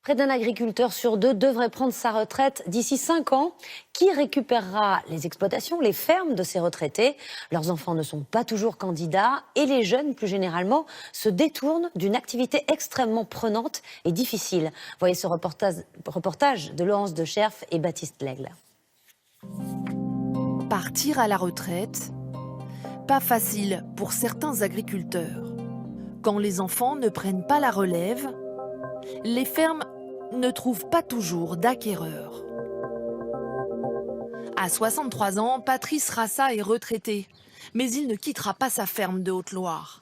Près d'un agriculteur sur deux devrait prendre sa retraite d'ici 5 ans. Qui récupérera les exploitations, les fermes de ces retraités? Leurs enfants ne sont pas toujours candidats et les jeunes, plus généralement, se détournent d'une activité extrêmement prenante et difficile. Voyez ce reportage de Laurence de Scherf et Baptiste Lègle. Partir à la retraite, pas facile pour certains agriculteurs. Quand les enfants ne prennent pas la relève, les fermes ne trouvent pas toujours d'acquéreurs. À 63 ans, Patrice Rassa est retraité, mais il ne quittera pas sa ferme de Haute-Loire.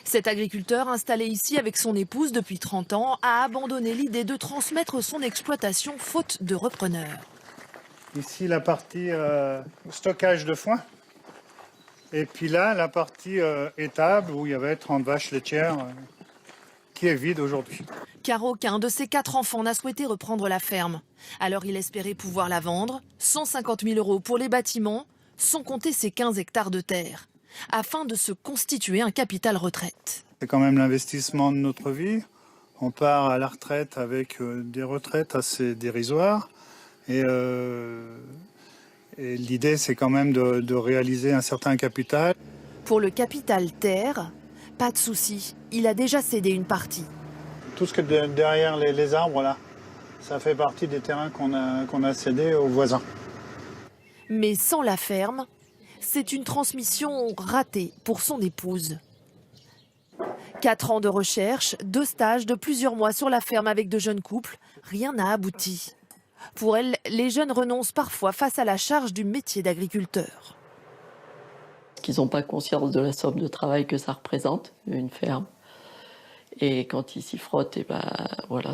Cet agriculteur, installé ici avec son épouse depuis 30 ans, a abandonné l'idée de transmettre son exploitation faute de repreneur. Ici, la partie stockage de foin. Et puis là, la partie étable où il y avait 30 vaches laitières qui est vide aujourd'hui. Car aucun de ses 4 enfants n'a souhaité reprendre la ferme. Alors il espérait pouvoir la vendre, 150 000 € pour les bâtiments, sans compter ses 15 hectares de terre, afin de se constituer un capital retraite. C'est quand même l'investissement de notre vie. On part à la retraite avec des retraites assez dérisoires. Et l'idée, c'est quand même de réaliser un certain capital. Pour le capital terre, pas de souci, il a déjà cédé une partie. Tout ce que derrière les arbres, là, ça fait partie des terrains qu'on a cédés aux voisins. Mais sans la ferme, c'est une transmission ratée pour son épouse. 4 ans de recherche, 2 stages de plusieurs mois sur la ferme avec de jeunes couples, rien n'a abouti. Pour elle, les jeunes renoncent parfois face à la charge du métier d'agriculteur. Qu'ils n'ont pas conscience de la somme de travail que ça représente, une ferme. Et quand ils s'y frottent, voilà,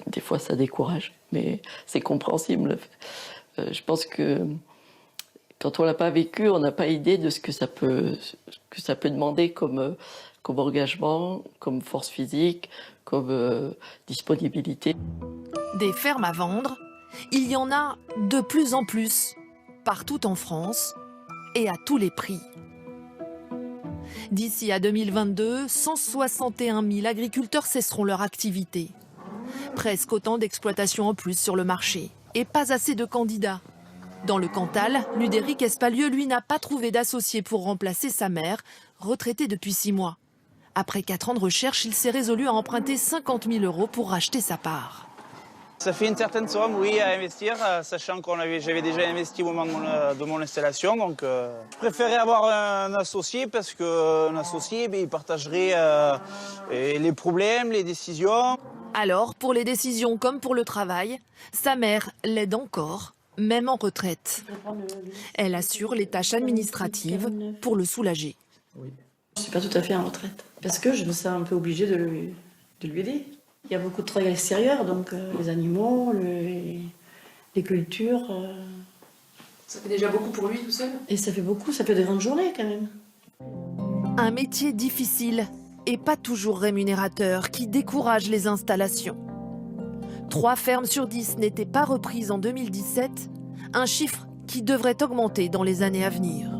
des fois ça décourage. Mais c'est compréhensible. Je pense que quand on l'a pas vécu, on n'a pas idée de ce que ça peut demander comme engagement, comme force physique, comme disponibilité. Des fermes à vendre, il y en a de plus en plus, partout en France et à tous les prix. D'ici à 2022, 161 000 agriculteurs cesseront leur activité. Presque autant d'exploitations en plus sur le marché. Et pas assez de candidats. Dans le Cantal, Ludéric Espalieu, lui, n'a pas trouvé d'associé pour remplacer sa mère, retraitée depuis 6 mois. Après 4 ans de recherche, il s'est résolu à emprunter 50 000 € pour racheter sa part. Ça fait une certaine somme, oui, à investir, sachant que j'avais déjà investi au moment de mon installation. Donc, je préférais avoir un associé parce qu'un associé, il partagerait les problèmes, les décisions. Alors, pour les décisions comme pour le travail, sa mère l'aide encore, même en retraite. Elle assure les tâches administratives pour le soulager. Je ne suis pas tout à fait en retraite, parce que je me sens un peu obligée de lui aider. Il y a beaucoup de travail à l'extérieur, donc les animaux, les cultures. Ça fait déjà beaucoup pour lui tout seul? Et ça fait beaucoup, ça fait de grandes journées quand même. Un métier difficile et pas toujours rémunérateur qui décourage les installations. 3 fermes sur 10 n'étaient pas reprises en 2017, un chiffre qui devrait augmenter dans les années à venir.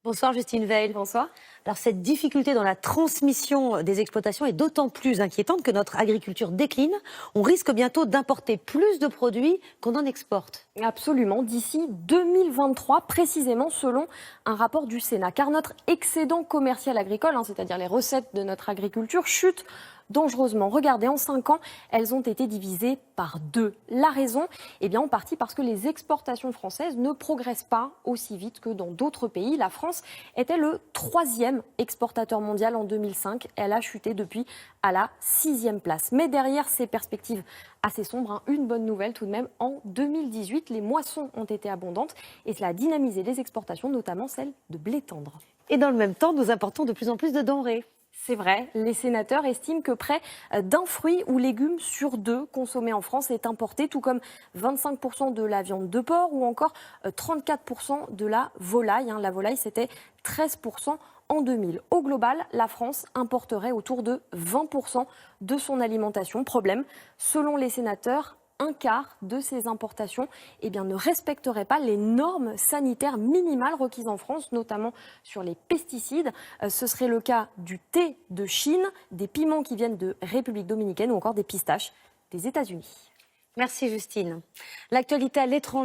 Bonsoir Justine Veil. Bonsoir. Alors cette difficulté dans la transmission des exploitations est d'autant plus inquiétante que notre agriculture décline. On risque bientôt d'importer plus de produits qu'on en exporte. Absolument, d'ici 2023 précisément selon un rapport du Sénat. Car notre excédent commercial agricole, c'est-à-dire les recettes de notre agriculture, chute dangereusement. Regardez, en 5 ans, elles ont été divisées par 2. La raison, en partie parce que les exportations françaises ne progressent pas aussi vite que dans d'autres pays. La France était le 3e exportateur mondial en 2005. Elle a chuté depuis à la 6e place. Mais derrière ces perspectives assez sombres, une bonne nouvelle tout de même. En 2018, les moissons ont été abondantes et cela a dynamisé les exportations, notamment celles de blé tendre. Et dans le même temps, nous importons de plus en plus de denrées. C'est vrai, les sénateurs estiment que près d'un fruit ou légume sur 2 consommés en France est importé, tout comme 25% de la viande de porc ou encore 34% de la volaille. La volaille, c'était 13% en 2000. Au global, la France importerait autour de 20% de son alimentation. Problème, selon les sénateurs, un quart de ces importations ne respecteraient pas les normes sanitaires minimales requises en France, notamment sur les pesticides. Ce serait le cas du thé de Chine, des piments qui viennent de République dominicaine ou encore des pistaches des États-Unis. Merci Justine. L'actualité à l'étranger.